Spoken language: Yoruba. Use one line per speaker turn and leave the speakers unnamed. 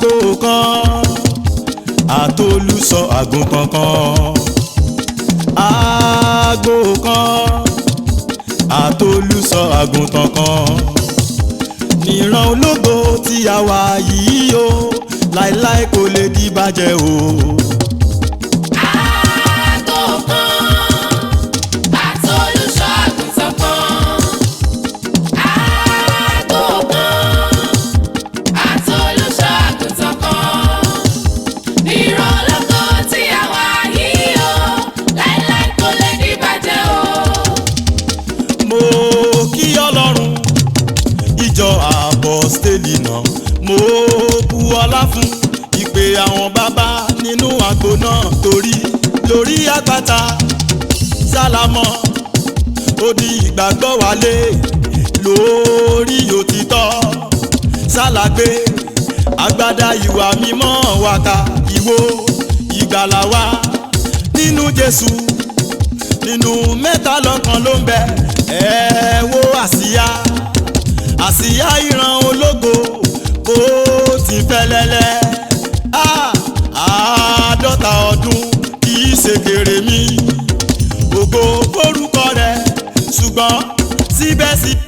Agbo kan àtolùṣọ́àgùntàn kan. Agbo kan àtolùṣọ́àgùntàn kan. Níran ológo tí a wà yìí o, láéláé kò lè dìbàjẹ́ o.
Agbo kan àtolùṣọ́àgùntàn kan. Agbo kan àtolùṣọ́àgùntàn kan. Níran ológo tí a wà yìí o, láéláé kò lè dìbàjẹ́ o.
Mo kí Ọlọ́run ìjọ àpọ́stélì náà, mo bu ọlá fún ìpè àwọn bàbá nínú àgbo náà, torí lórí àpáta sálámọ̀ odi ìgbàgbọ́ wálé, lórí òtítọ́ sálágbé agbádá ìwà mímọ́ wákà ìwò ìgbàlà wa nínú Jésù. Nínú mẹ́ta lọ́kan ló ń bẹ, ẹ wo àsíá ìran ológo bó ti fẹ́lẹ́lẹ́. Àádọ́ta ọdún kì í ṣe kéré mi, ògo forúkọ rẹ̀, ṣùgbọ́n síbẹ̀síbẹ̀